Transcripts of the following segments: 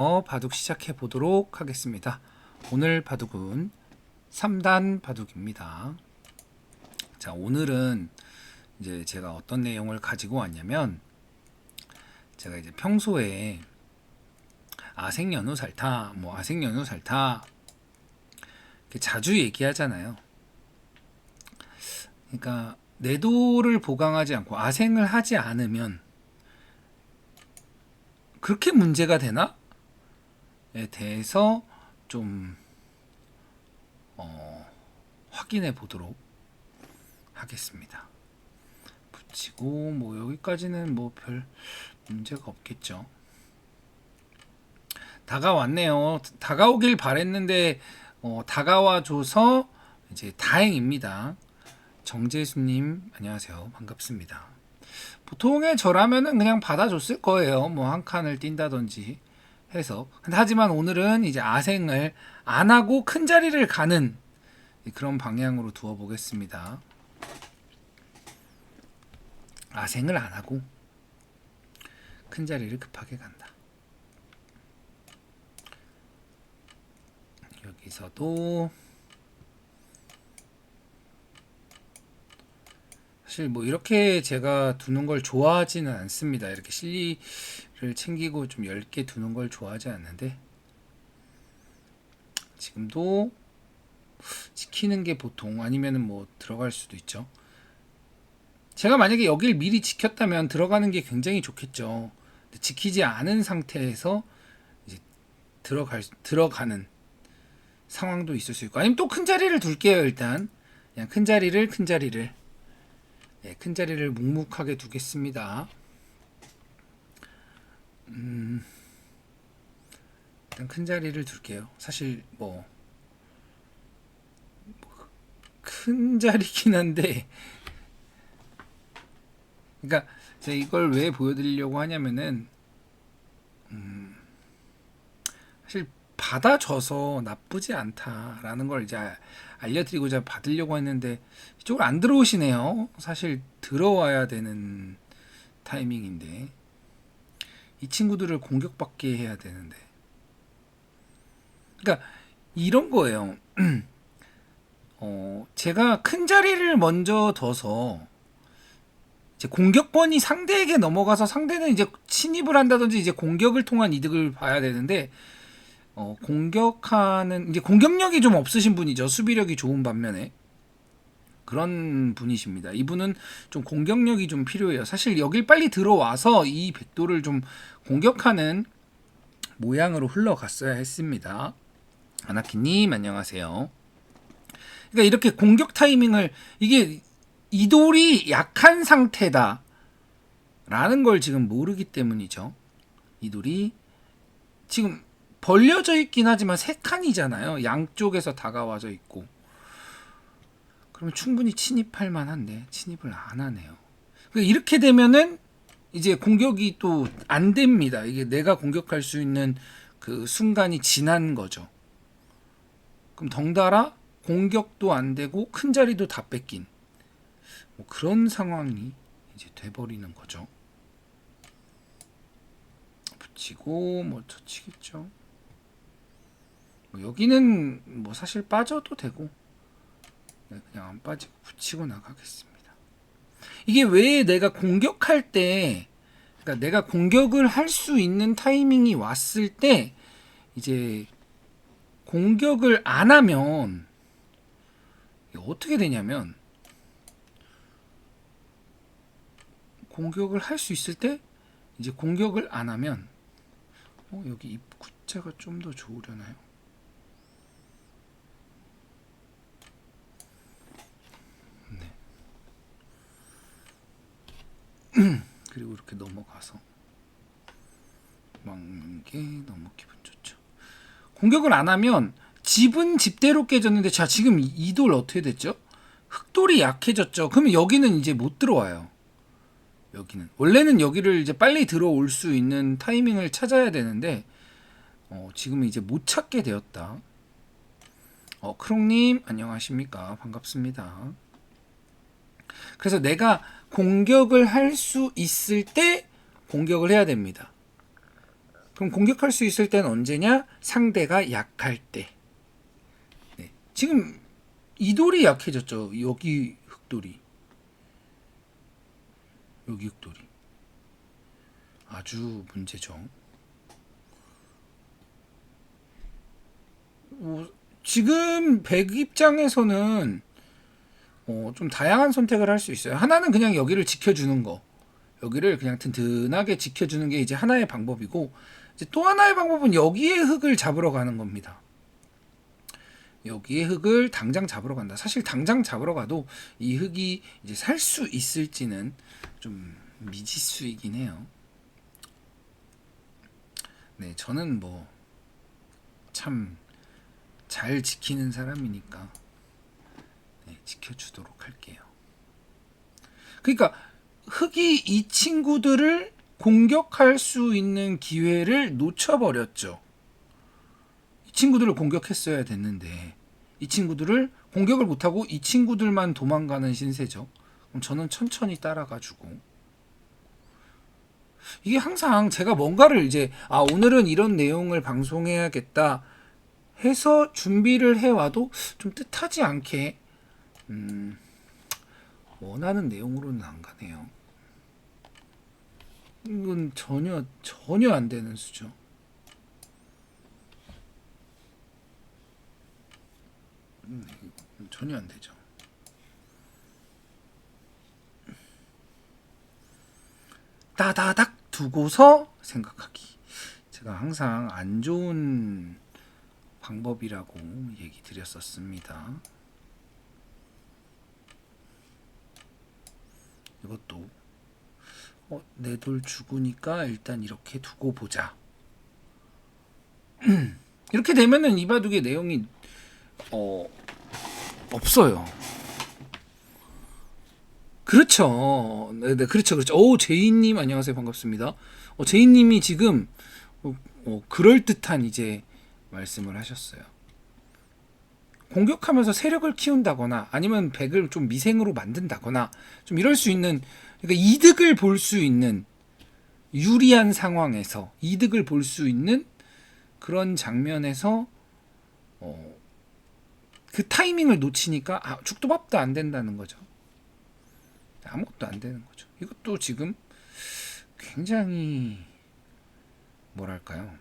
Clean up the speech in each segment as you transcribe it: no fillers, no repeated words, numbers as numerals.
바둑 시작해 보도록 하겠습니다. 오늘 바둑은 3단 바둑입니다. 자, 오늘은 이제 제가 어떤 내용을 가지고 왔냐면, 제가 이제 평소에 아생연후 살타, 아생연후 살타 이렇게 자주 얘기하잖아요. 그러니까 내도를 보강하지 않고 아생을 하지 않으면 그렇게 문제가 되나? 에 대해서 좀 확인해 보도록 하겠습니다. 붙이고 여기까지는 별 문제가 없겠죠. 다가왔네요. 다가오길 바랬는데 다가와줘서 이제 다행입니다. 정재수님 안녕하세요. 반갑습니다. 보통의 저라면은 그냥 받아줬을 거예요. 한 칸을 뛴다든지 해서. 하지만 오늘은 이제 아생을 안 하고 큰 자리를 가는 그런 방향으로 두어 보겠습니다. 아생을 안 하고 큰 자리를 급하게 간다. 여기서도 사실 이렇게 제가 두는 걸 좋아하지는 않습니다. 이렇게 실리를 챙기고 좀 10개 두는 걸 좋아하지 않는데, 지금도 지키는 게 보통, 아니면은 들어갈 수도 있죠. 제가 만약에 여길 미리 지켰다면 들어가는 게 굉장히 좋겠죠. 근데 지키지 않은 상태에서 이제 들어가는 상황도 있을 수 있고, 아니면 또 큰 자리를 둘게요. 일단 그냥 큰 자리를 큰 자리를 묵묵하게 두겠습니다. 일단 큰 자리를 둘게요. 사실 큰 자리긴 한데, 그러니까 제가 이걸 왜 보여드리려고 하냐면은 사실 받아줘서 나쁘지 않다라는 걸 이제 알려드리고자 받으려고 했는데 이쪽으로 안 들어오시네요. 사실 들어와야 되는 타이밍인데 이 친구들을 공격받게 해야 되는데, 그러니까 이런 거예요. 제가 큰 자리를 먼저 둬서 이제 공격권이 상대에게 넘어가서 상대는 이제 침입을 한다든지 이제 공격을 통한 이득을 봐야 되는데, 공격하는 이제 공격력이 좀 없으신 분이죠. 수비력이 좋은 반면에 그런 분이십니다. 이분은 좀 공격력이 좀 필요해요. 사실 여길 빨리 들어와서 이 백도를 좀 공격하는 모양으로 흘러갔어야 했습니다. 아나키님 안녕하세요. 그러니까 이렇게 공격 타이밍을, 이게 이돌이 약한 상태다 라는 걸 지금 모르기 때문이죠. 이돌이 지금 벌려져 있긴 하지만 세 칸이잖아요. 양쪽에서 다가와져 있고. 그러면 충분히 침입할 만한데 침입을 안 하네요. 이렇게 되면은 이제 공격이 또 안 됩니다. 이게 내가 공격할 수 있는 그 순간이 지난 거죠. 그럼 덩달아 공격도 안 되고 큰 자리도 다 뺏긴 그런 상황이 이제 돼버리는 거죠. 붙이고 쳐치겠죠. 여기는 사실 빠져도 되고 그냥 안 빠지고 붙이고 나가겠습니다. 이게 왜 내가 공격할 때, 그러니까 내가 공격을 할 수 있는 타이밍이 왔을 때 이제 공격을 안 하면 어떻게 되냐면, 공격을 할 수 있을 때 이제 공격을 안 하면 여기 입구자가 좀 더 좋으려나요? 네. 그리고 이렇게 넘어가서 막는 게 너무 기분 좋죠. 공격을 안 하면 집은 집대로 깨졌는데, 자 지금 이돌 어떻게 됐죠? 흑돌이 약해졌죠. 그러면 여기는 이제 못 들어와요. 여기는 원래는 여기를 이제 빨리 들어올 수 있는 타이밍을 찾아야 되는데 지금은 이제 못 찾게 되었다. 크롱님 안녕하십니까? 반갑습니다. 그래서 내가 공격을 할 수 있을 때 공격을 해야 됩니다. 그럼 공격할 수 있을 때는 언제냐? 상대가 약할 때. 네. 지금 이 돌이 약해졌죠. 여기 흑돌이. 여기 흑돌이. 아주 문제죠. 지금 백 입장에서는 좀 다양한 선택을 할 수 있어요. 하나는 그냥 여기를 지켜주는 거. 여기를 그냥 튼튼하게 지켜주는 게 이제 하나의 방법이고, 이제 또 하나의 방법은 여기에 흙을 잡으러 가는 겁니다. 여기에 흙을 당장 잡으러 간다. 사실 당장 잡으러 가도 이 흙이 이제 살 수 있을지는 좀 미지수이긴 해요. 네, 저는 뭐 참 잘 지키는 사람이니까 네, 지켜주도록 할게요. 그러니까 흑이 이 친구들을 공격할 수 있는 기회를 놓쳐버렸죠. 이 친구들을 공격했어야 됐는데 이 친구들을 공격을 못하고 이 친구들만 도망가는 신세죠. 그럼 저는 천천히 따라가지고 이게 항상 제가 뭔가를 이제 오늘은 이런 내용을 방송해야겠다 해서 준비를 해와도 좀 뜻하지 않게 원하는 내용으로는 안 가네요. 이건 전혀 안 되는 수죠. 전혀 안 되죠. 따다닥 두고서 생각하기. 제가 항상 안 좋은 방법이라고 얘기 드렸었습니다. 이것도 내 돌 죽으니까 일단 이렇게 두고 보자. 이렇게 되면은 이 바둑의 내용이 없어요. 그렇죠. 네, 그렇죠. 오, 제이님 안녕하세요. 반갑습니다. 제이님이 지금 그럴듯한 이제 말씀을 하셨어요. 공격하면서 세력을 키운다거나 아니면 백을 좀 미생으로 만든다거나 좀 이럴 수 있는, 그러니까 이득을 볼 수 있는 유리한 상황에서 이득을 볼 수 있는 그런 장면에서 그 타이밍을 놓치니까 죽도 밥도 안 된다는 거죠. 아무것도 안 되는 거죠. 이것도 지금 굉장히 뭐랄까요?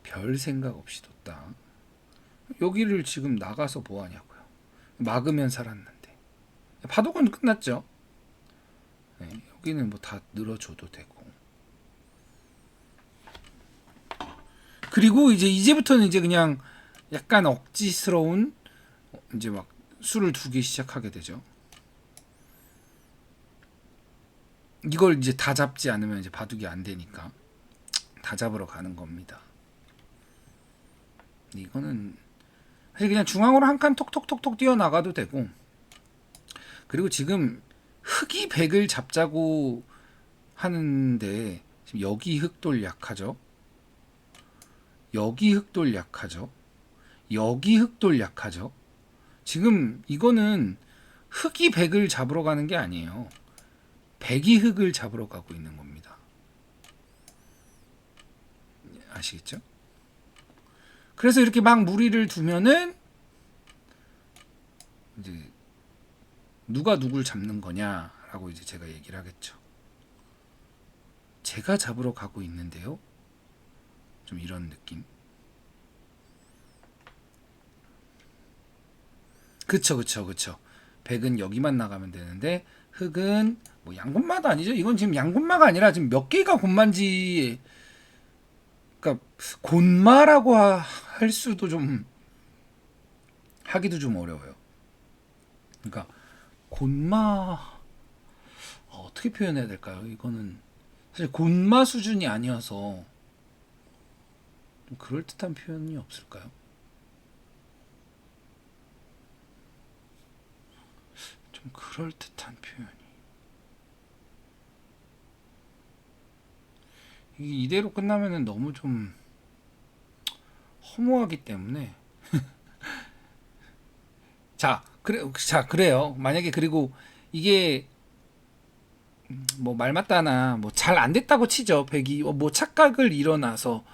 별 생각 없이 뒀다. 여기를 지금 나가서 뭐 하냐고요. 막으면 살았는데. 파독은 끝났죠. 네, 여기는 뭐 다 늘어줘도 되고. 그리고 이제부터는 이제 그냥 약간 억지스러운 이제 막 수를 두기 시작하게 되죠. 이걸 이제 다 잡지 않으면 이제 바둑이 안 되니까 다 잡으러 가는 겁니다. 이거는 사실 그냥 중앙으로 한 칸 톡톡톡톡 뛰어 나가도 되고, 그리고 지금 흑이 백을 잡자고 하는데 지금 여기 흑돌 약하죠. 여기 흑돌 약하죠. 여기 흑돌 약하죠. 지금 이거는 흑이 백을 잡으러 가는 게 아니에요. 백이 흑을 잡으러 가고 있는 겁니다. 아시겠죠? 그래서 이렇게 막 무리를 두면은 이제 누가 누굴 잡는 거냐라고 이제 제가 얘기를 하겠죠. 제가 잡으러 가고 있는데요. 좀 이런 느낌. 그쵸. 백은 여기만 나가면 되는데 흑은 뭐 양곤마도 아니죠. 이건 지금 양곤마가 아니라 지금 몇 개가 곤마인지, 그러니까 곤마라고 할 수도 좀 하기도 좀 어려워요. 그러니까 곤마 어떻게 표현해야 될까요? 이거는 사실 곤마 수준이 아니어서 좀 그럴듯한 표현이 없을까요? 좀 그럴듯한 표현이. 이게 이대로 끝나면은 너무 좀 허무하기 때문에 그래요. 만약에 그리고 이게 뭐 말 맞다나 뭐 잘 안 됐다고 치죠. 백이 뭐 착각을 일어나서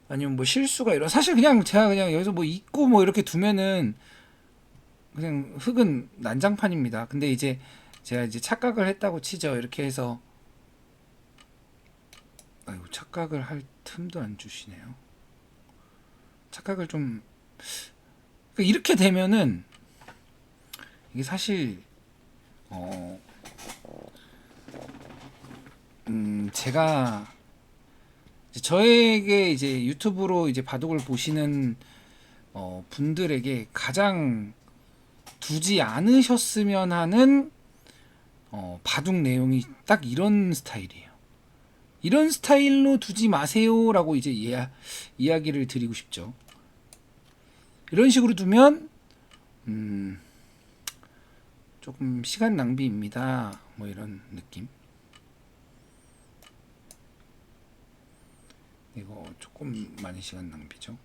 아니면 뭐 실수가 일어 사실 그냥 제가 그냥 여기서 뭐 잊고 뭐 이렇게 두면은 그냥 흙은 난장판입니다. 근데 이제 제가 이제 착각을 했다고 치죠. 이렇게 해서 아이고 착각을 할 틈도 안 주시네요. 착각을 좀 그러니까 이렇게 되면은 이게 사실 어 제가 이제 저에게 이제 유튜브로 이제 바둑을 보시는 분들에게 가장 두지 않으셨으면 하는 바둑 내용이 딱 이런 스타일이에요. 이런 스타일로 두지 마세요라고 이제 이야기를 드리고 싶죠. 이런 식으로 두면 조금 시간 낭비입니다. 뭐 이런 느낌. 이거 조금 많이 시간 낭비죠.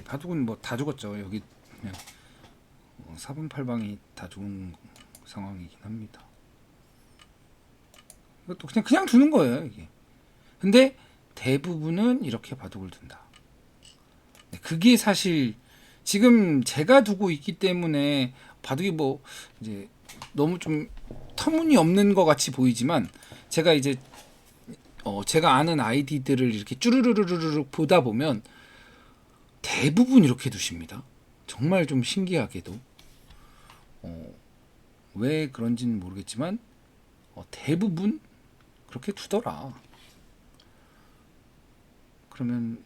바둑은 뭐 다 죽었죠. 여기 그냥 4번 8방이 다 죽은 상황이긴 합니다. 이것도 그냥 두는 거예요, 이게. 근데 대부분은 이렇게 바둑을 둔다. 그게 사실 지금 제가 두고 있기 때문에 바둑이 뭐 이제 너무 좀 터무니없는 것 같이 보이지만 제가 이제 제가 아는 아이디들을 이렇게 쭈르르르르 보다 보면 대부분 이렇게 두십니다. 정말 좀 신기하게도 왜 그런지는 모르겠지만 대부분 그렇게 두더라. 그러면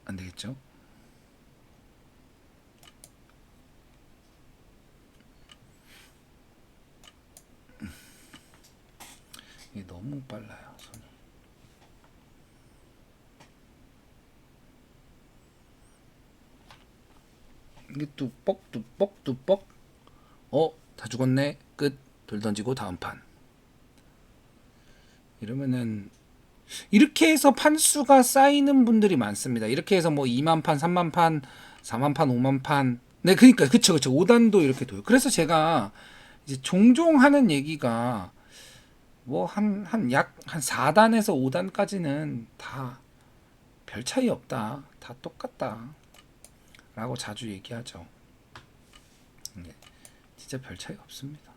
안 되겠죠? 이게 너무 빨라요, 손이. 이게 뚜뻑 다 죽었네. 끝. 돌 던지고 다음 판. 이러면은 이렇게 해서 판수가 쌓이는 분들이 많습니다. 이렇게 해서 뭐 2만 판, 3만 판, 4만 판, 5만 판. 네, 그러니까 그쵸. 5단도 이렇게 둬요. 그래서 제가 이제 종종 하는 얘기가 뭐 한 4단에서 5단까지는 다 별 차이 없다. 다 똑같다. 라고 자주 얘기하죠. 네, 진짜 별 차이 없습니다.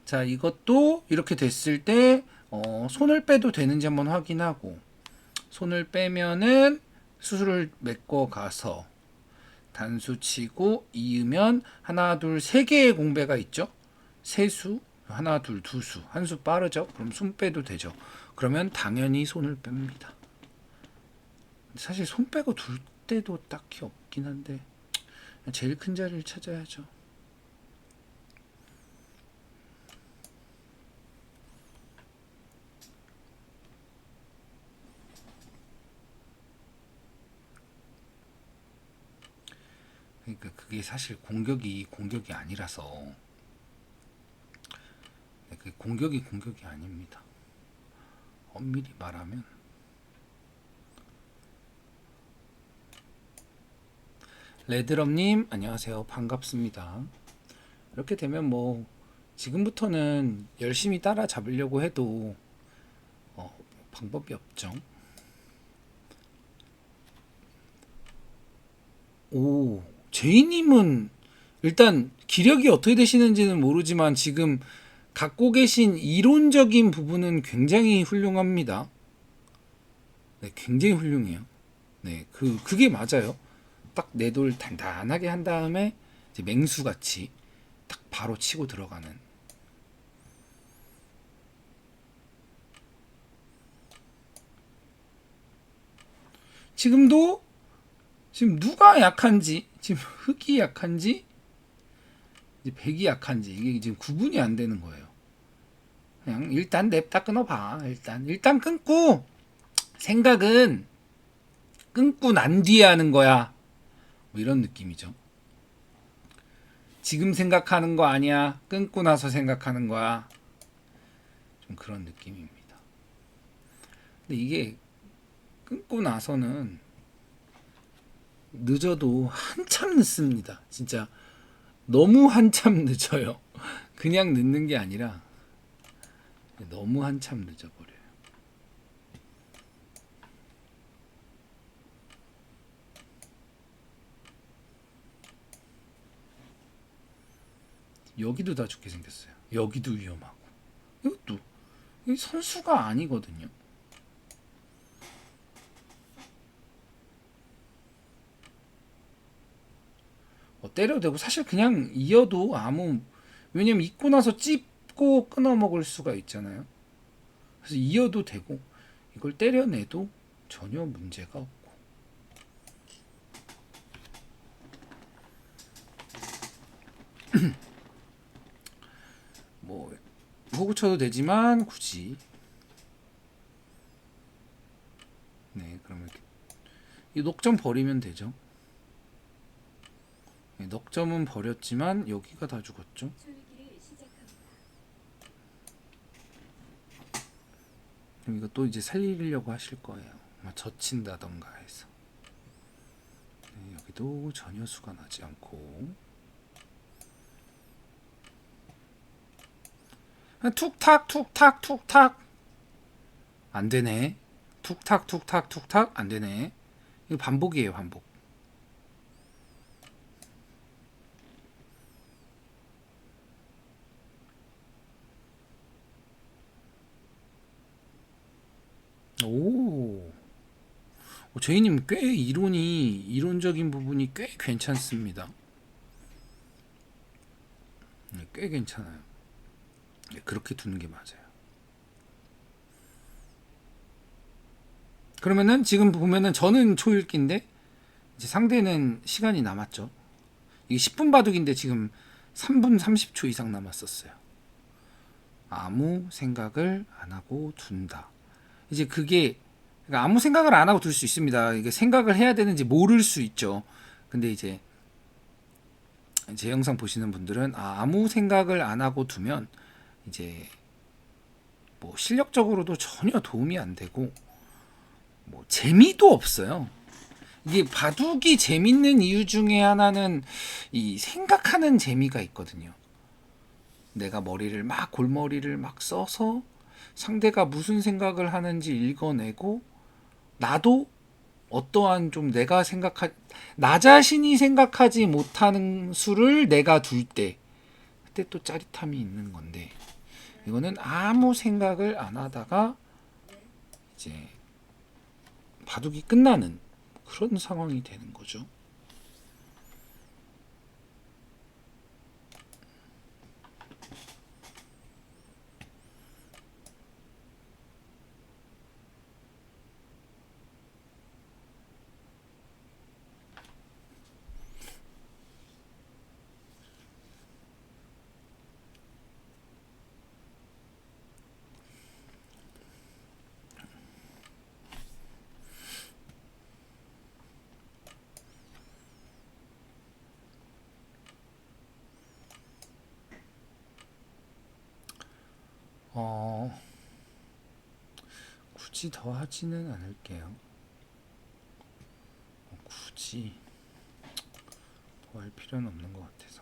자, 이것도 이렇게 됐을 때 손을 빼도 되는지 한번 확인하고 손을 빼면은 수술을 메꿔 가서 단수 치고 이으면 하나 둘 세 개의 공배가 있죠. 세수 하나 둘 두 수 한 수 빠르죠. 그럼 손 빼도 되죠. 그러면 당연히 손을 뺍니다. 사실 손 빼고 둘 때도 딱히 없긴 한데 제일 큰 자리를 찾아야죠. 그러니까 그게 사실 공격이 아니라서 그게 공격이 아닙니다. 엄밀히 말하면 레드럼님 안녕하세요. 반갑습니다. 이렇게 되면 뭐 지금부터는 열심히 따라잡으려고 해도 방법이 없죠. 오, 제이님은 일단 기력이 어떻게 되시는지는 모르지만 지금 갖고 계신 이론적인 부분은 굉장히 훌륭합니다. 네, 굉장히 훌륭해요. 네, 그게 맞아요. 딱 내 돌 단단하게 한 다음에 이제 맹수같이 딱 바로 치고 들어가는. 지금도 지금 누가 약한지, 지금 흑이 약한지, 이제 백이 약한지 이게 지금 구분이 안 되는 거예요. 그냥 일단 냅다 끊어봐. 일단 끊고 생각은 끊고 난 뒤에 하는 거야. 뭐 이런 느낌이죠. 지금 생각하는 거 아니야. 끊고 나서 생각하는 거야. 좀 그런 느낌입니다. 근데 이게 끊고 나서는 늦어도 한참 늦습니다. 진짜 너무 한참 늦어요. 그냥 늦는 게 아니라 너무 한참 늦어버려요. 여기도 다 죽게 생겼어요. 여기도 위험하고. 이것도 이 선수가 아니거든요. 때려대고 사실 그냥 이어도 아무, 왜냐면 입고 나서 찝고 끊어 먹을 수가 있잖아요. 그래서 이어도 되고 이걸 때려내도 전혀 문제가 없고. 뭐 호구 쳐도 되지만 굳이, 네, 그러면 이렇게 이 녹점 버리면 되죠. 네, 넉점은 버렸지만 여기가 다 죽었죠. 그럼 이거 또 이제 살리려고 하실 거예요. 아마 젖힌다던가 해서. 네, 여기도 전혀 수가 나지 않고 툭탁 툭탁 툭탁 안 되네. 툭탁 툭탁 툭탁 안 되네. 이거 반복이에요, 반복. 오, 제이님 꽤 이론적인 부분이 꽤 괜찮습니다. 네, 꽤 괜찮아요. 네, 그렇게 두는 게 맞아요. 그러면은 지금 보면은 저는 초읽기인데 이제 상대는 시간이 남았죠. 이게 10분 바둑인데 지금 3분 30초 이상 남았었어요. 아무 생각을 안 하고 둔다. 이제 그게, 그러니까 아무 생각을 안 하고 둘 수 있습니다. 이게 생각을 해야 되는지 모를 수 있죠. 근데 이제 제 영상 보시는 분들은 아무 생각을 안 하고 두면 이제 뭐 실력적으로도 전혀 도움이 안 되고 뭐 재미도 없어요. 이게 바둑이 재밌는 이유 중에 하나는 이 생각하는 재미가 있거든요. 내가 골머리를 막 써서 상대가 무슨 생각을 하는지 읽어내고 나도 어떠한 좀 나 자신이 생각하지 못하는 수를 내가 둘 때 그때 또 짜릿함이 있는 건데, 이거는 아무 생각을 안 하다가 이제 바둑이 끝나는 그런 상황이 되는 거죠. 굳이 더 하지는 않을게요. 굳이 더 할 필요는 없는 것 같아서.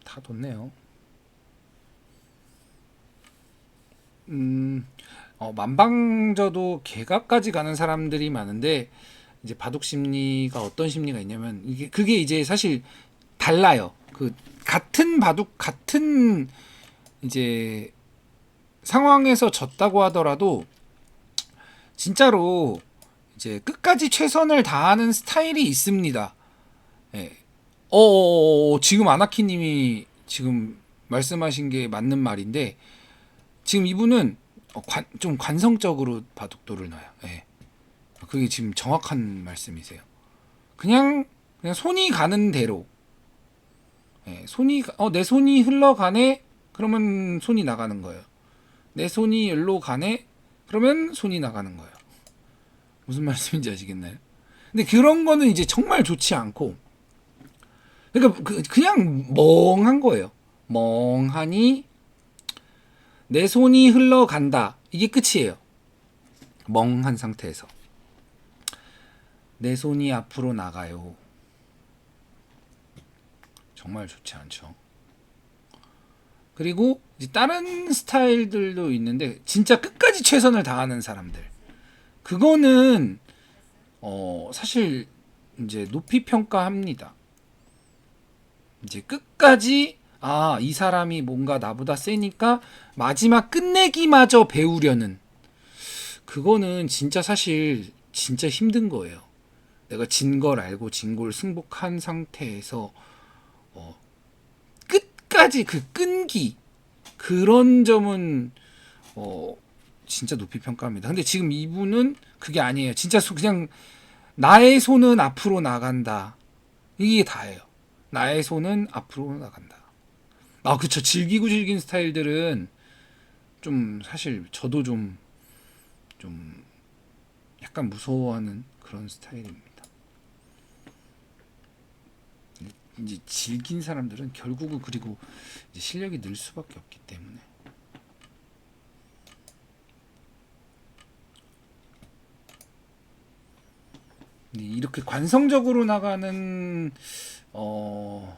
다 뒀네요. 만방져도 개가까지 가는 사람들이 많은데, 이제 바둑 심리가 어떤 심리가 있냐면 그게 이제 사실 달라요. 그 같은 바둑 같은 이제 상황에서 졌다고 하더라도 진짜로 이제 끝까지 최선을 다하는 스타일이 있습니다. 예. 지금 아나키님이 지금 말씀하신 게 맞는 말인데, 지금 이분은 좀 관성적으로 바둑돌을 놔요. 예. 그게 지금 정확한 말씀이세요. 그냥 손이 가는 대로, 예, 내 손이 흘러가네. 그러면 손이 나가는 거예요. 내 손이 일로 가네. 그러면 손이 나가는 거예요. 무슨 말씀인지 아시겠나요? 근데 그런 거는 이제 정말 좋지 않고, 그러니까 그냥 멍한 거예요. 멍하니 내 손이 흘러간다. 이게 끝이에요. 멍한 상태에서 내 손이 앞으로 나가요. 정말 좋지 않죠. 그리고 이제 다른 스타일들도 있는데 진짜 끝까지 최선을 다하는 사람들, 그거는 사실 이제 높이 평가합니다. 이제 끝까지 이 사람이 뭔가 나보다 세니까 마지막 끝내기마저 배우려는, 그거는 진짜 사실 진짜 힘든 거예요. 내가 진 걸 알고 진 걸 승복한 상태에서 끝까지 그 끈기, 그런 점은 진짜 높이 평가합니다. 근데 지금 이분은 그게 아니에요. 진짜 그냥 나의 손은 앞으로 나간다. 이게 다예요. 나의 손은 앞으로 나간다. 그쵸. 즐기고 즐긴 스타일들은 좀 사실 저도 좀 약간 무서워하는 그런 스타일입니다. 이제 즐긴 사람들은 결국은 그리고 이제 실력이 늘 수밖에 없기 때문에. 이렇게 관성적으로 나가는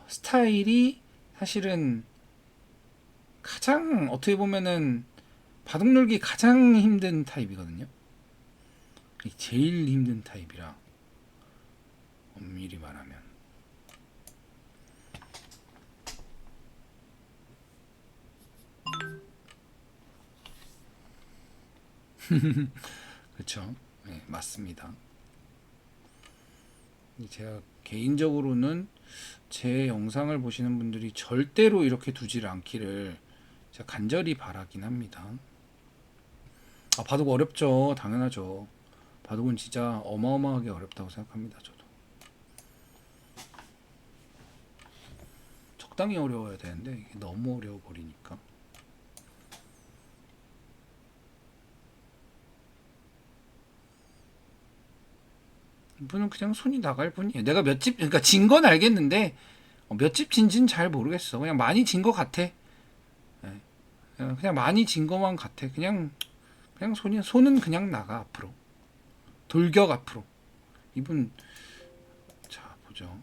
스타일이 사실은 가장 어떻게 보면은 바둑놀기 가장 힘든 타입이거든요. 제일 힘든 타입이라, 엄밀히 말하면. 그렇죠. 네, 맞습니다. 제가 개인적으로는 제 영상을 보시는 분들이 절대로 이렇게 두질 않기를 제가 간절히 바라긴 합니다. 바둑 어렵죠. 당연하죠. 바둑은 진짜 어마어마하게 어렵다고 생각합니다. 저도 적당히 어려워야 되는데 이게 너무 어려워 버리니까. 이분은 그냥 손이 나갈 뿐이에요. 내가 몇 집, 그러니까 진 건 알겠는데 몇 집 진지는 잘 모르겠어. 그냥 많이 진 것 같아. 네. 그냥 많이 진 것만 같아. 그냥 손은 그냥 나가 앞으로. 돌격 앞으로. 이분 자 보죠.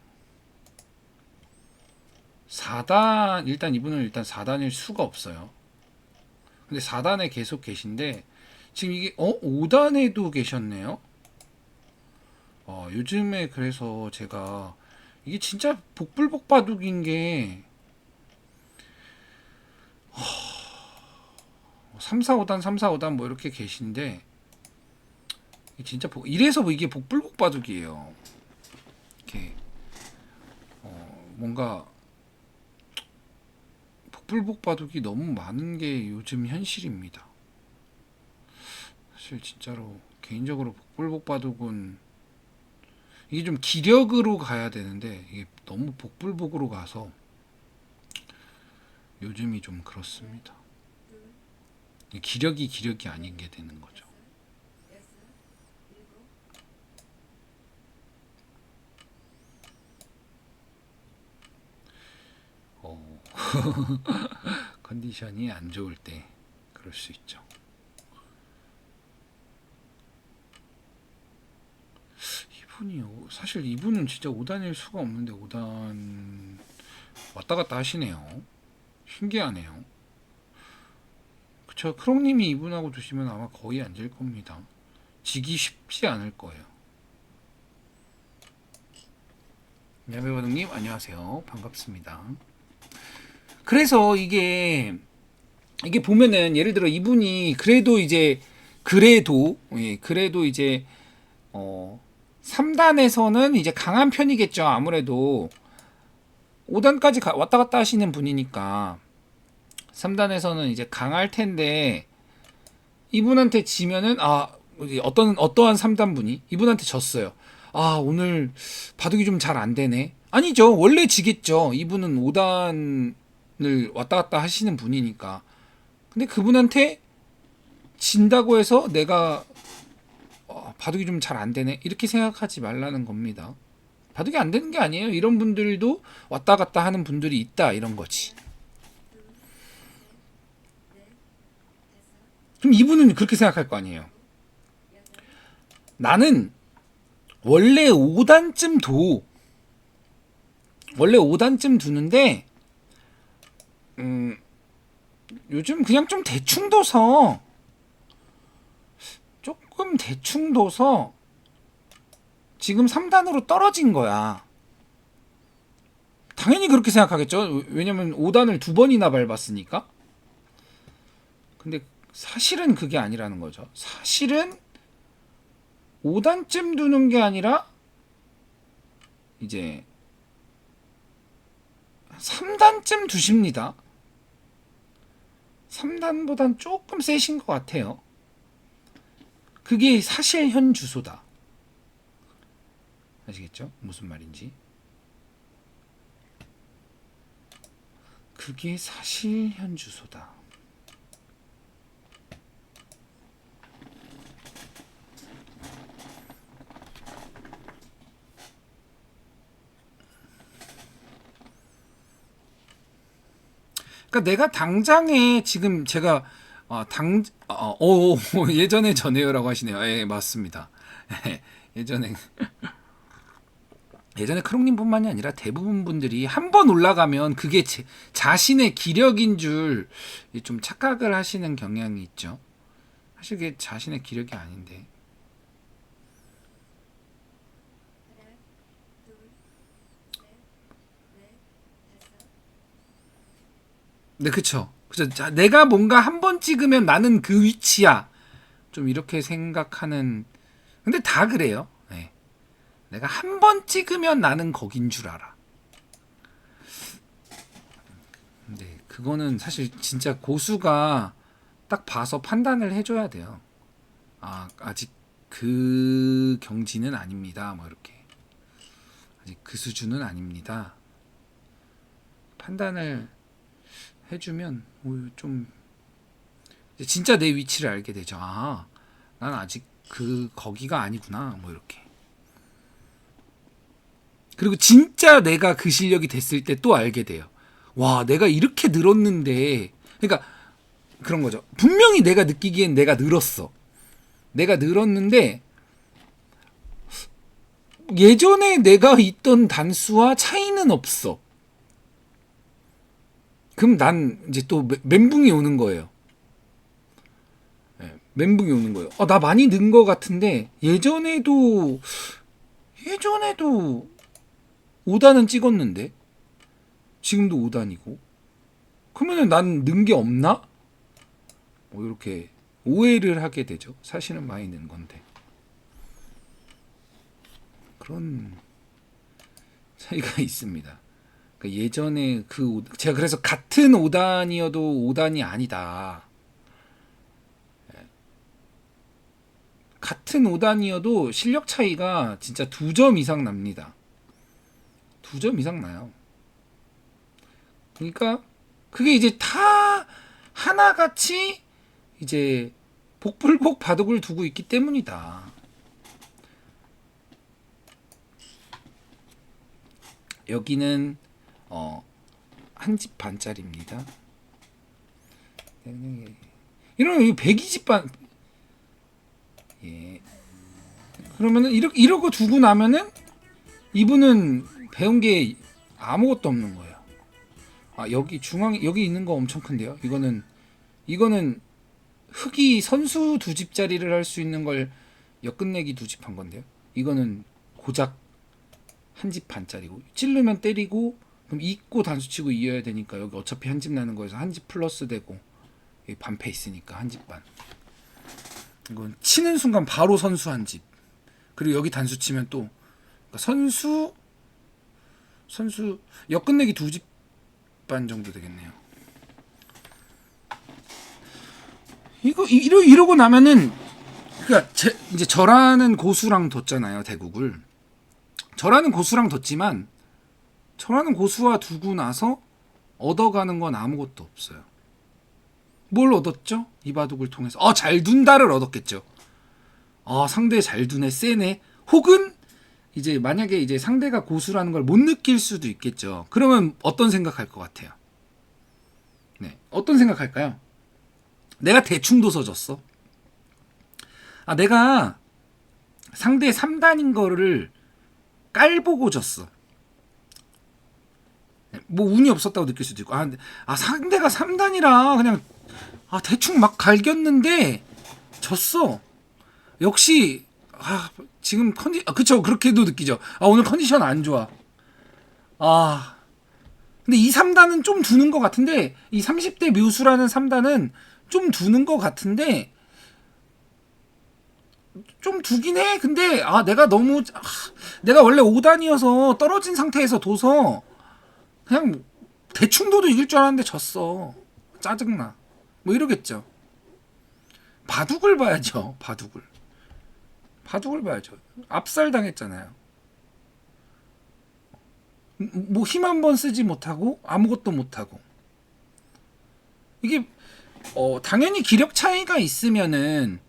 4단, 일단 이분은 일단 4단일 수가 없어요. 근데 4단에 계속 계신데 지금 이게 5단에도 계셨네요. 요즘에 그래서 제가 이게 진짜 복불복 바둑인 게 3, 4, 5단, 3, 4, 5단 뭐 이렇게 계신데 진짜 이래서 뭐 이게 복불복 바둑이에요. 이렇게 뭔가 복불복 바둑이 너무 많은 게 요즘 현실입니다. 사실 진짜로 개인적으로 복불복 바둑은 이게 좀 기력으로 가야 되는데 이게 너무 복불복으로 가서 요즘이 좀 그렇습니다. 기력이 아닌 게 되는 거죠. 컨디션이 안 좋을 때 그럴 수 있죠. 사실 이분은 진짜 5단일 수가 없는데 5단 왔다 갔다 하시네요. 신기하네요. 그쵸. 크롱님이 이분하고 두시면 아마 거의 안 질 겁니다. 지기 쉽지 않을 거예요. 야매바둑님 안녕하세요. 반갑습니다. 그래서 이게 보면은 예를 들어 이분이 그래도 이제 3단에서는 이제 강한 편이겠죠. 아무래도 5단까지 왔다 갔다 하시는 분이니까 3단에서는 이제 강할 텐데 이분한테 지면은 어떠한 3단 분이 이분한테 졌어요. 오늘 바둑이 좀 잘 안 되네. 아니죠. 원래 지겠죠. 이분은 5단을 왔다 갔다 하시는 분이니까. 근데 그분한테 진다고 해서 내가 바둑이 좀 잘 안 되네 이렇게 생각하지 말라는 겁니다. 바둑이 안 되는 게 아니에요. 이런 분들도 왔다 갔다 하는 분들이 있다 이런 거지. 그럼 이분은 그렇게 생각할 거 아니에요. 나는 원래 5단쯤 두는데 요즘 그냥 좀 대충 둬서 조금 대충 둬서 지금 3단으로 떨어진 거야. 당연히 그렇게 생각하겠죠. 왜냐면 5단을 2번이나 밟았으니까. 근데 사실은 그게 아니라는 거죠. 사실은 5단쯤 두는 게 아니라 이제 3단쯤 두십니다. 3단보단 조금 세신 것 같아요. 그게 사실 현 주소다. 아시겠죠? 무슨 말인지. 그게 사실 현 주소다. 그러니까 내가 당장에 지금 제가 예전에 전에요라고 하시네요. 예, 맞습니다. 예전에 크롱님뿐만이 아니라 대부분 분들이 한 번 올라가면 그게 자신의 기력인 줄 좀 착각을 하시는 경향이 있죠. 사실 그게 자신의 기력이 아닌데. 네, 그쵸. 자, 내가 뭔가 한 번 찍으면 나는 그 위치야. 좀 이렇게 생각하는. 근데 다 그래요. 네. 내가 한 번 찍으면 나는 거긴 줄 알아. 근데 그거는 사실 진짜 고수가 딱 봐서 판단을 해줘야 돼요. 아직 그 경지는 아닙니다. 뭐 이렇게. 아직 그 수준은 아닙니다. 판단을 해주면 좀 진짜 내 위치를 알게 되죠. 난 아직 거기가 아니구나. 뭐 이렇게. 그리고 진짜 내가 그 실력이 됐을 때 또 알게 돼요. 와, 내가 이렇게 늘었는데. 그러니까 그런 거죠. 분명히 내가 느끼기엔 내가 늘었어. 내가 늘었는데 예전에 내가 있던 단수와 차이는 없어. 그럼 난 이제 또 멘붕이 오는 거예요. 네, 멘붕이 오는 거예요. 나 많이 는 거 같은데 예전에도 5단은 찍었는데 지금도 5단이고 그러면은 난 는 게 없나? 뭐 이렇게 오해를 하게 되죠. 사실은 많이 는 건데 그런 차이가 있습니다. 그러니까 예전에 제가 그래서 같은 5단이어도 5단이 아니다. 같은 5단이어도 실력 차이가 진짜 2점 이상 납니다. 2점 이상 나요. 그러니까 그게 이제 다 하나같이 이제 복불복 바둑을 두고 있기 때문이다. 여기는 한 집 반짜리입니다. 이러면 120반 예. 그러면은 이러고 두고 나면은 이분은 배운 게 아무것도 없는 거예요. 여기 중앙에 여기 있는 거 엄청 큰데요. 이거는 흑이 선수 2집짜리를 할 수 있는 걸 엿끝내기 2집 한 건데요. 이거는 고작 한 집 반짜리고 찌르면 때리고 그럼 잊고 단수 치고 이어야 되니까 여기 어차피 한 집 나는 거에서 한 집 플러스 되고 여기 반패 있으니까 한 집 반. 이건 치는 순간 바로 선수 한 집. 그리고 여기 단수 치면 또 그러니까 선수 엿끝내기 2집 반 정도 되겠네요. 이러고 나면은 그러니까 이제 저라는 고수랑 뒀잖아요, 대국을. 저라는 고수랑 뒀지만 저라는 고수와 두고 나서 얻어가는 건 아무것도 없어요. 뭘 얻었죠? 이 바둑을 통해서 잘 둔다를 얻었겠죠. 상대 잘 두네, 세네. 혹은 이제 만약에 이제 상대가 고수라는 걸 못 느낄 수도 있겠죠. 그러면 어떤 생각할 것 같아요? 네, 어떤 생각할까요? 내가 대충 둬서 졌어. 내가 상대 3단인 거를 깔보고 졌어. 뭐 운이 없었다고 느낄 수도 있고, 상대가 3단이라 그냥 대충 막 갈겼는데 졌어. 역시 지금 그쵸, 그렇게도 느끼죠. 오늘 컨디션 안 좋아. 근데 이 3단은 좀 두는 것 같은데, 이 30대 묘수라는 3단은 좀 두는 것 같은데, 좀 두긴 해. 근데 내가 원래 5단이어서 떨어진 상태에서 둬서 그냥 대충 둬도 이길 줄 알았는데 졌어. 짜증나. 뭐 이러겠죠. 바둑을 봐야죠. 바둑을 봐야죠. 압살 당했잖아요. 뭐 힘 한 번 쓰지 못하고 아무것도 못하고. 이게 당연히 기력 차이가 있으면은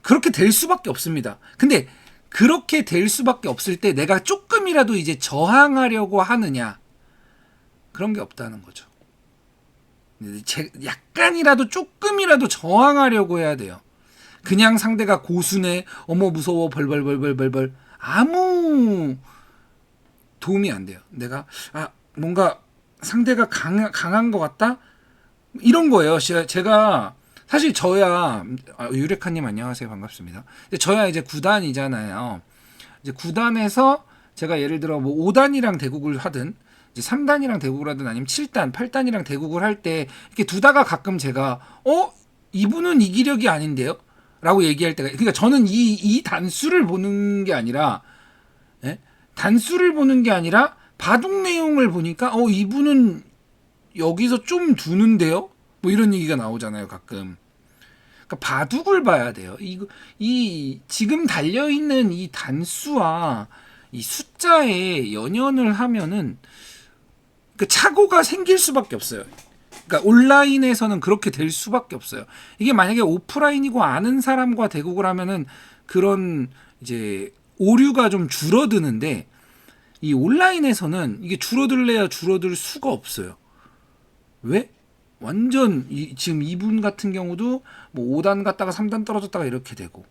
그렇게 될 수밖에 없습니다. 근데 그렇게 될 수밖에 없을 때 내가 조금이라도 이제 저항하려고 하느냐, 그런 게 없다는 거죠. 약간이라도 조금이라도 저항하려고 해야 돼요. 그냥 상대가 고수네, 어머 무서워, 벌벌벌벌벌벌, 아무 도움이 안 돼요. 내가 뭔가 상대가 강한 것 같다, 이런 거예요. 제가 사실 저야, 유레카님 안녕하세요, 반갑습니다. 근데 저야 이제 9단이잖아요. 이제 9단에서 제가 예를 들어 뭐 5단이랑 대국을 하든 이제 3단이랑 대국을 하든 아니면 7단, 8단이랑 대국을 할 때 이렇게 두다가 가끔 제가 이분은 이기력이 아닌데요? 라고 얘기할 때가, 그러니까 저는 이 단수를 보는 게 아니라, 예? 단수를 보는 게 아니라 바둑 내용을 보니까 이분은 여기서 좀 두는데요? 뭐 이런 얘기가 나오잖아요, 가끔. 그러니까 바둑을 봐야 돼요. 이 지금 달려 있는 이 단수와 이 숫자에 연연을 하면은 그 착오가 생길 수밖에 없어요. 그러니까 온라인에서는 그렇게 될 수밖에 없어요. 이게 만약에 오프라인이고 아는 사람과 대국을 하면은 그런 이제 오류가 좀 줄어드는데, 이 온라인에서는 이게 줄어들래야 줄어들 수가 없어요. 왜? 완전 지금 이분 같은 경우도 뭐 5단 갔다가 3단 떨어졌다가 이렇게 되고,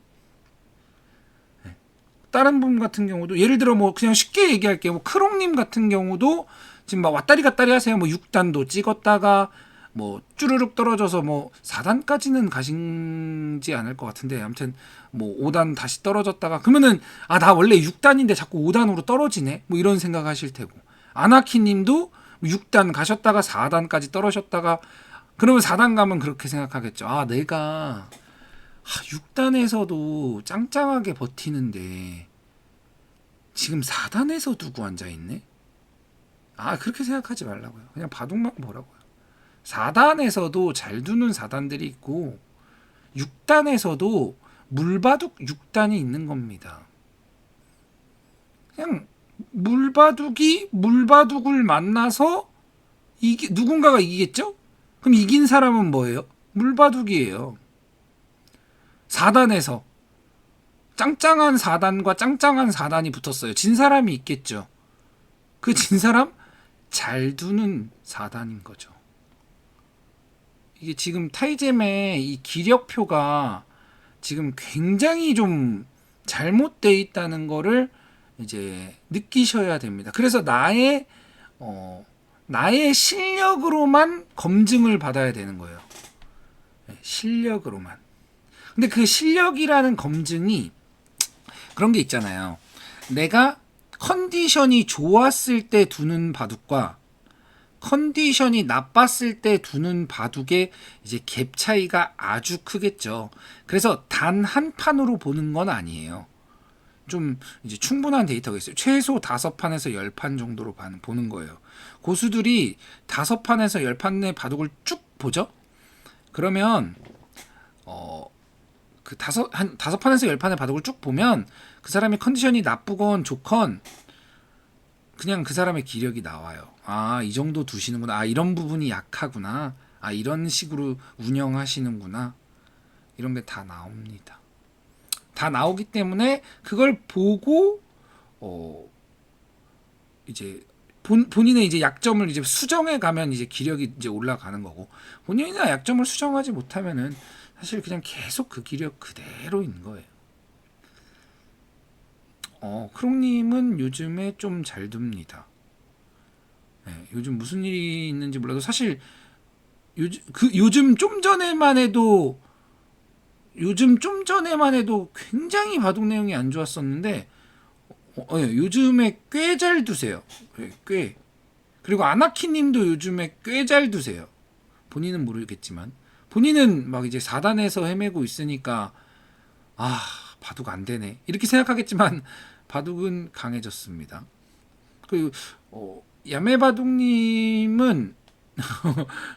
다른 분 같은 경우도 예를 들어 뭐 그냥 쉽게 얘기할게요. 뭐 크롱님 같은 경우도 지금 막 왔다리 갔다리 하세요. 뭐 6단도 찍었다가 뭐 쭈르륵 떨어져서 뭐 4단까지는 가신지 않을 것 같은데, 아무튼 뭐 5단 다시 떨어졌다가 그러면은 나 원래 6단인데 자꾸 5단으로 떨어지네, 뭐 이런 생각하실 테고, 아나키님도 6단 가셨다가 4단까지 떨어졌다가 그러면 4단 가면 그렇게 생각하겠죠. 내가 6단에서도 짱짱하게 버티는데 지금 4단에서 두고 앉아있네? 그렇게 생각하지 말라고요. 그냥 바둑만 보라고요. 4단에서도 잘 두는 4단들이 있고 6단에서도 물바둑 6단이 있는 겁니다. 그냥 물바둑이 물바둑을 만나서 누군가가 이기겠죠? 그럼 이긴 사람은 뭐예요? 물바둑이에요. 4단에서 짱짱한 4단과 짱짱한 4단이 붙었어요. 진 사람이 있겠죠. 그 진 사람 잘 두는 4단인 거죠. 이게 지금 타이잼의 이 기력표가 지금 굉장히 좀 잘못되어 있다는 거를 이제 느끼셔야 됩니다. 그래서 나의 실력으로만 검증을 받아야 되는 거예요. 실력으로만. 근데 그 실력이라는 검증이 그런 게 있잖아요. 내가 컨디션이 좋았을 때 두는 바둑과 컨디션이 나빴을 때 두는 바둑의 이제 갭 차이가 아주 크겠죠. 그래서 단 한 판으로 보는 건 아니에요. 좀 이제 충분한 데이터가 있어요. 최소 5판에서 10판 정도로 보는 거예요. 고수들이 5판에서 10판의 바둑을 쭉 보죠. 그러면 그 5판에서 10판의 바둑을 쭉 보면 그 사람의 컨디션이 나쁘건 좋건 그냥 그 사람의 기력이 나와요. 이 정도 두시는구나. 이런 부분이 약하구나. 이런 식으로 운영하시는구나. 이런 게 다 나옵니다. 다 나오기 때문에 그걸 보고 이제 본인의 이제 약점을 이제 수정해 가면 이제 기력이 이제 올라가는 거고, 본인의 약점을 수정하지 못하면은 사실 그냥 계속 그 기력 그대로인 거예요. 크롱님은 요즘에 좀 잘 둡니다. 네, 요즘 무슨 일이 있는지 몰라도 사실 요즘 좀 전에만 해도 굉장히 바둑 내용이 안 좋았었는데 요즘에 꽤 잘 두세요. 꽤. 그리고 아나키님도 요즘에 꽤 잘 두세요. 본인은 모르겠지만 본인은 막 이제 4단에서 헤매고 있으니까 바둑 안 되네 이렇게 생각하겠지만 바둑은 강해졌습니다. 그리고 야매바둑님은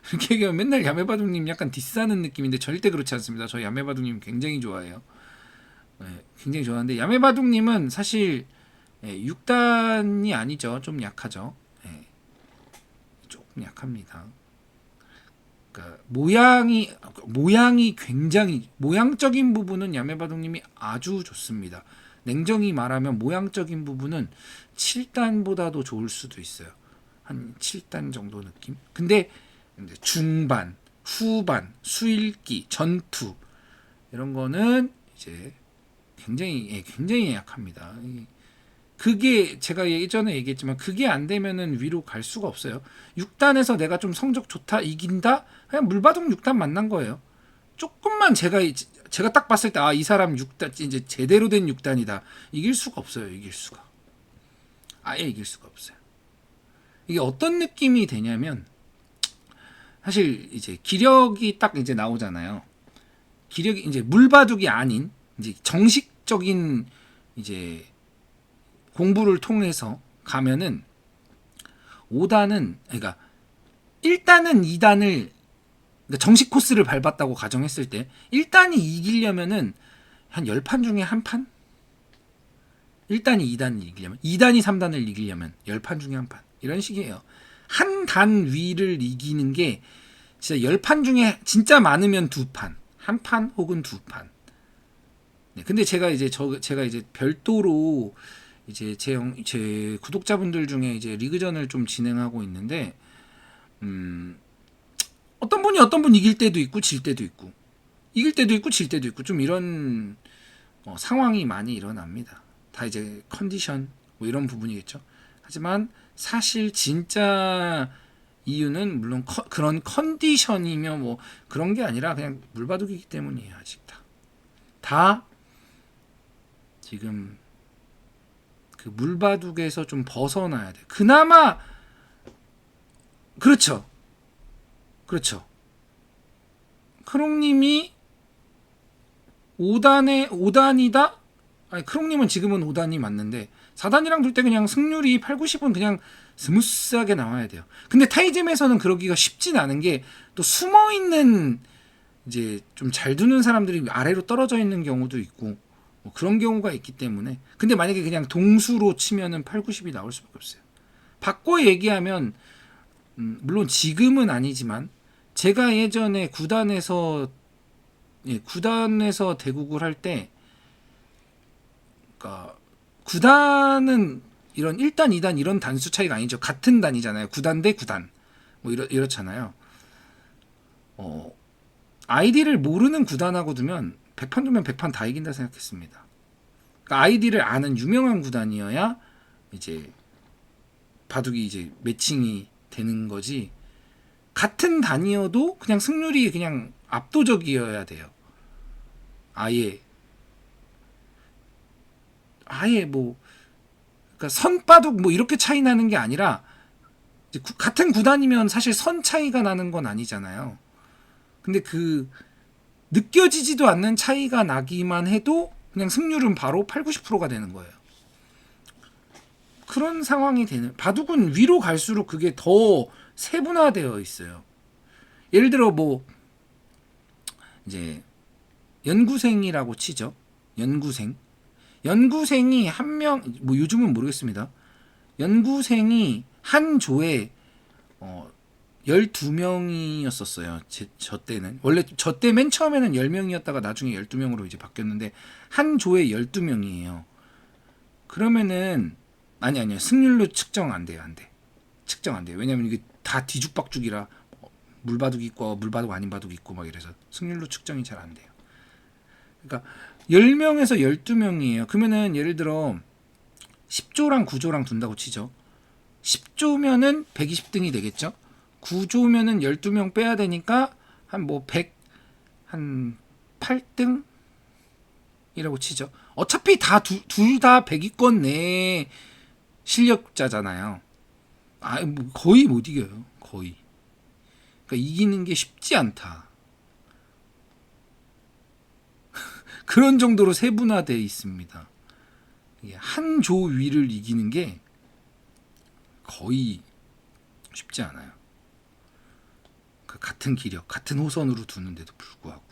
이렇게 얘기하면 맨날 야매바둑님 약간 디스하는 느낌인데 절대 그렇지 않습니다. 저 야매바둑님 굉장히 좋아해요. 네, 굉장히 좋아하는데 야매바둑님은 사실 6단이 아니죠. 좀 약하죠. 네, 조금 약합니다. 그러니까 모양이 굉장히 모양적인 부분은 야매바둑님이 아주 좋습니다. 냉정히 말하면 모양적인 부분은 7단보다도 좋을 수도 있어요. 한 7단 정도 느낌. 근데 중반, 후반, 수일기, 전투 이런 거는 이제 굉장히 약합니다. 그게 제가 예전에 얘기했지만 그게 안 되면은 위로 갈 수가 없어요. 6단에서 내가 좀 성적 좋다 이긴다 그냥 물바둑 6단 만난 거예요. 조금만 제가 딱 봤을 때 이 사람 6단 이제 제대로 된 6단이다 이길 수가 없어요. 이길 수가 아예 이길 수가 없어요. 이게 어떤 느낌이 되냐면 사실 이제 기력이 딱 이제 나오잖아요. 기력이 이제 물바둑이 아닌 이제 정식적인 이제 공부를 통해서 가면은 5단은 그러니까 1단은 2단을 그러니까 정식 코스를 밟았다고 가정했을 때 1단이 이기려면은 한 10판 중에 한 판? 1단이 2단을 이기려면 2단이 3단을 이기려면 10판 중에 한 판. 이런 식이에요. 한 단 위를 이기는 게 진짜 10판 중에 진짜 많으면 2판. 한 판 혹은 2판. 네, 근데 제가 이제 별도로 이제 제 구독자분들 중에 이제 리그전을 좀 진행하고 있는데 어떤 분 이길 때도 있고 질 때도 있고 이길 때도 있고 질 때도 있고 좀 이런 상황이 많이 일어납니다. 다 이제 컨디션 뭐 이런 부분이겠죠. 하지만 사실 진짜 이유는 물론 그런 컨디션이며 뭐 그런 게 아니라 그냥 물바둑이기 때문이에요. 아직 다 지금 그 물바둑에서 좀 벗어나야 돼. 그나마 그렇죠. 크롱님이 5단이다? 아니 크롱님은 지금은 5단이 맞는데 4단이랑 둘 때 그냥 승률이 8, 90은 그냥 스무스하게 나와야 돼요. 근데 타이즘에서는 그러기가 쉽진 않은 게 또 숨어있는 이제 좀 잘 두는 사람들이 아래로 떨어져 있는 경우도 있고 뭐 그런 경우가 있기 때문에 근데 만약에 그냥 동수로 치면은 8, 90이 나올 수밖에 없어요. 바꿔 얘기하면 물론 지금은 아니지만 제가 예전에 구단에서 대국을 할 때 그러니까 구단은 이런 1단, 2단 이런 단수 차이가 아니죠. 같은 단이잖아요. 9단 대 9단. 뭐 이렇잖아요. 아이디를 모르는 구단하고 두면 100판 두면 100판 다 이긴다 생각했습니다. 그러니까 아이디를 아는 유명한 구단이어야 이제 바둑이 이제 매칭이 되는 거지. 같은 단이어도 그냥 승률이 그냥 압도적이어야 돼요. 아예 뭐 그러니까 선바둑 뭐 이렇게 차이 나는 게 아니라 같은 구단이면 사실 선 차이가 나는 건 아니잖아요. 근데 그 느껴지지도 않는 차이가 나기만 해도 그냥 승률은 바로 8, 90%가 되는 거예요. 그런 상황이 되는 바둑은 위로 갈수록 그게 더 세분화되어 있어요. 예를 들어 뭐 이제 연구생이라고 치죠. 연구생이 한 명 뭐 요즘은 모르겠습니다. 연구생이 한 조에 12명이었었어요. 저 때는. 원래 저 때 맨 처음에는 10명이었다가 나중에 12명으로 이제 바뀌었는데 한 조에 12명이에요. 그러면은 아니요. 승률로 측정 안 돼요. 안 돼. 측정 안 돼요. 왜냐면 이게 다 뒤죽박죽이라 물바둑 있고 물바둑 아닌 바둑 있고 막 이래서 승률로 측정이 잘 안 돼요. 그러니까 10명에서 12명이에요. 그러면은 예를 들어 10조랑 9조랑 둔다고 치죠. 10조면은 120등이 되겠죠. 9조면은 12명 빼야 되니까 한 뭐 100, 한 8등? 이라고 치죠. 어차피 둘 다 100위권 내 실력자잖아요. 뭐 거의 못 이겨요. 거의. 그러니까 이기는 게 쉽지 않다. 그런 정도로 세분화되어 있습니다. 한 조 위를 이기는 게 거의 쉽지 않아요. 같은 기력, 같은 호선으로 두는데도 불구하고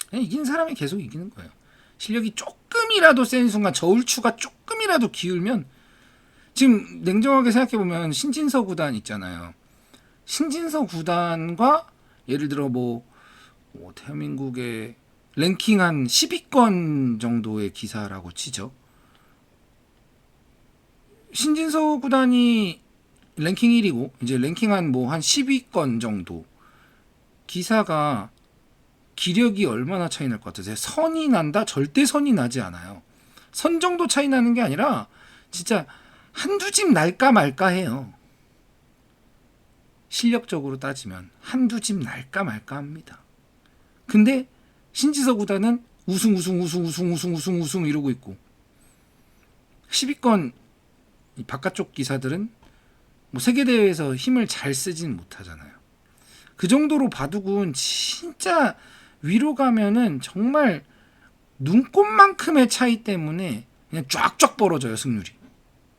그냥 이기는 사람이 계속 이기는 거예요. 실력이 조금이라도 센 순간 저울추가 조금이라도 기울면 지금 냉정하게 생각해보면 신진서 구단 있잖아요. 신진서 구단과 예를 들어 뭐 대한민국의 랭킹 한 10위권 정도의 기사라고 치죠. 신진서 구단이 랭킹 1위고 이제 랭킹 한 10위권 정도 기사가 기력이 얼마나 차이 날 것 같으세요? 선이 난다? 절대 선이 나지 않아요. 선 정도 차이 나는 게 아니라 진짜 한두 집 날까 말까 해요. 실력적으로 따지면 한두 집 날까 말까 합니다. 근데 신지서 구단은 우승 이러고 있고 10위권 바깥쪽 기사들은 뭐 세계대회에서 힘을 잘 쓰진 못하잖아요. 그 정도로 바둑은 진짜 위로 가면은 정말 눈꽃만큼의 차이 때문에 그냥 쫙쫙 벌어져요. 승률이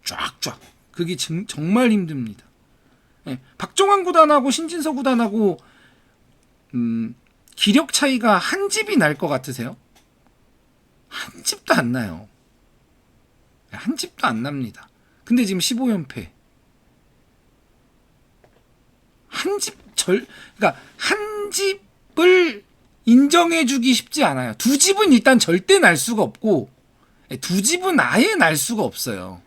쫙쫙. 그게 정말 힘듭니다. 네, 박정환 구단하고 신진서 구단하고 기력 차이가 한 집이 날 것 같으세요? 한 집도 안 나요. 한 집도 안 납니다. 근데 지금 15연패. 그러니까 한 집을 인정해주기 쉽지 않아요. 두 집은 일단 절대 날 수가 없고, 두 집은 아예 날 수가 없어요.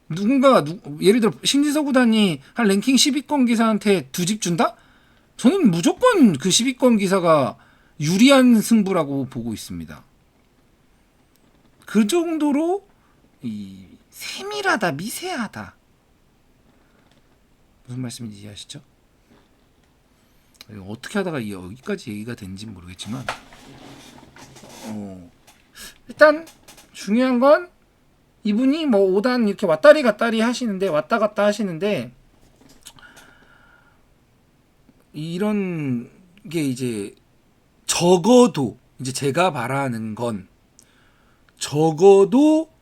누군가가 예를 들어 신지서 구단이 한 랭킹 10위권 기사한테 두 집 준다? 저는 무조건 그 10위권 기사가 유리한 승부라고 보고 있습니다. 그 정도로 세밀하다, 미세하다. 무슨 말씀인지 이해하시죠? 어떻게 하다가 여기까지 얘기가 된지 모르겠지만 일단 중요한 건 이분이 뭐 5단 이렇게 왔다리 갔다리 하시는데 왔다 갔다 하시는데 이런 게 이제 적어도 이제 제가 바라는 건 적어도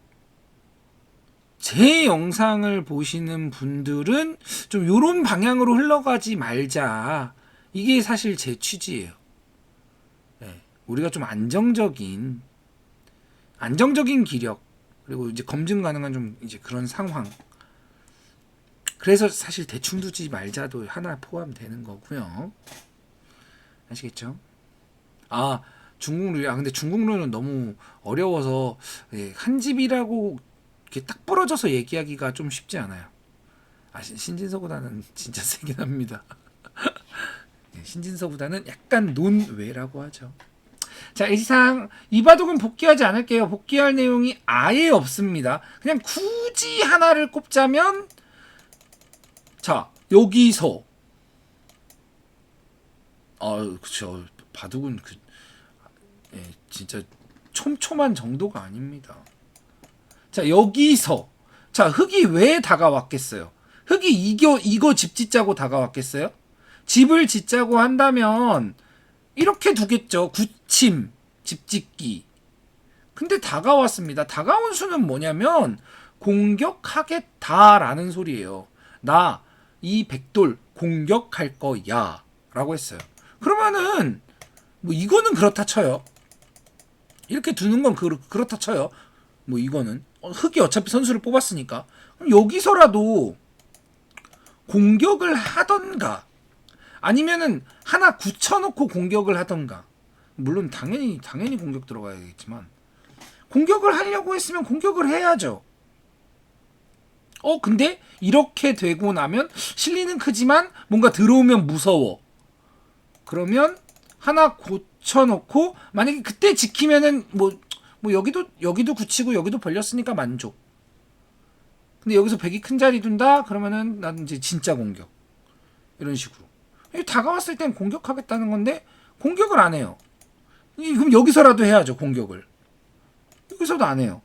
제 영상을 보시는 분들은 좀 요런 방향으로 흘러가지 말자. 이게 사실 제 취지예요. 네, 우리가 좀 안정적인 기력 그리고 이제 검증 가능한 좀 이제 그런 상황. 그래서 사실 대충 두지 말자도 하나 포함되는 거고요. 아시겠죠? 중국 룰. 근데 중국 룰은 너무 어려워서 한 집이라고 이렇게 딱 부러져서 얘기하기가 좀 쉽지 않아요. 신진서보다는 진짜 세긴 합니다. 신진서보다는 약간 논외라고 하죠. 자, 이상 이 바둑은 복귀하지 않을게요. 복귀할 내용이 아예 없습니다. 그냥 굳이 하나를 꼽자면 자, 여기서 그쵸. 바둑은 진짜 촘촘한 정도가 아닙니다. 자, 여기서 자, 흑이 왜 다가왔겠어요? 흑이 이거 집 짓자고 다가왔겠어요? 집을 짓자고 한다면 이렇게 두겠죠. 굳힘, 집 짓기. 근데 다가왔습니다. 다가온 수는 뭐냐면 공격하겠다라는 소리예요. 나 이 백돌 공격할 거야 라고 했어요. 그러면은 뭐 이거는 그렇다 쳐요. 이렇게 두는 건 그렇다 쳐요. 뭐 이거는 흑이 어차피 선수를 뽑았으니까 그럼 여기서라도 공격을 하던가 아니면은 하나 굳혀놓고 공격을 하던가, 물론 당연히 공격 들어가야겠지만 공격을 하려고 했으면 공격을 해야죠. 근데 이렇게 되고 나면 실리는 크지만 뭔가 들어오면 무서워. 그러면 하나 고쳐놓고 만약에 그때 지키면은 뭐 여기도 굳히고 여기도 벌렸으니까 만족. 근데 여기서 백이 큰 자리 둔다 그러면은 난 이제 진짜 공격, 이런 식으로 다가왔을 땐 공격하겠다는 건데 공격을 안 해요. 그럼 여기서라도 해야죠. 공격을 여기서도 안 해요.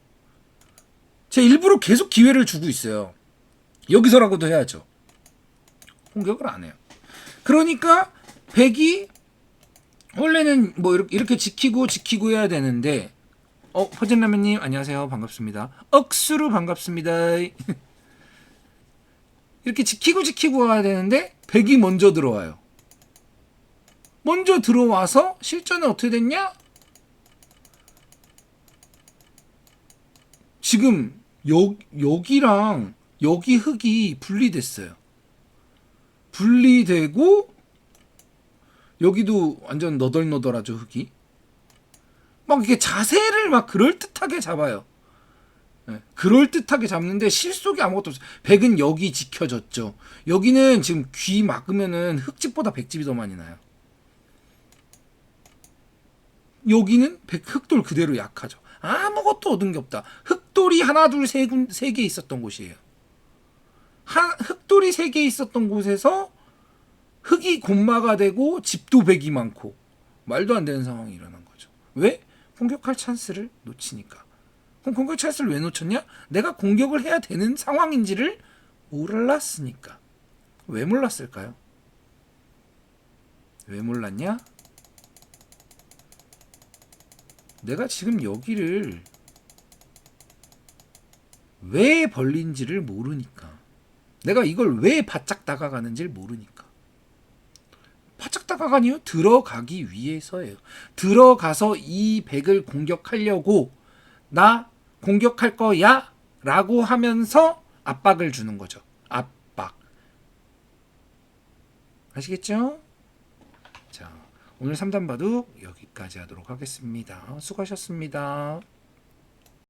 제가 일부러 계속 기회를 주고 있어요. 여기서라고도 해야죠. 공격을 안 해요. 그러니까 백이 원래는 뭐 이렇게 지키고 해야 되는데, 퍼진라면님 안녕하세요. 반갑습니다. 억수로 반갑습니다. 이렇게 지키고 와야 되는데 백이 먼저 들어와요. 먼저 들어와서 실전에 어떻게 됐냐? 지금 여기랑 여기 흙이 분리됐어요. 분리되고 여기도 완전 너덜너덜하죠. 흙이 막 이렇게 자세를 막 그럴듯하게 잡아요. 네, 그럴듯하게 잡는데 실속이 아무것도 없어요. 백은 여기 지켜졌죠. 여기는 지금 귀 막으면은 흙집보다 백집이 더 많이 나요. 여기는 흙돌 그대로 약하죠. 아무것도 얻은 게 없다. 흙돌이 하나 둘 세 개 있었던 곳이에요. 흙돌이 3개 있었던 곳에서 흙이 곤마가 되고 집도 백이 많고 말도 안 되는 상황이 일어난 거죠. 왜? 공격할 찬스를 놓치니까. 그럼 공격 찬스를 왜 놓쳤냐? 내가 공격을 해야 되는 상황인지를 몰랐으니까. 왜 몰랐을까요? 왜 몰랐냐? 내가 지금 여기를 왜 벌린지를 모르니까. 내가 이걸 왜 바짝 다가가는지를 모르니까. 바짝 다가가니요? 들어가기 위해서예요. 들어가서 이 백을 공격하려고 나 공격할 거야 라고 하면서 압박을 주는 거죠. 압박. 아시겠죠? 자, 오늘 3단 바둑 여기까지 하도록 하겠습니다. 수고하셨습니다.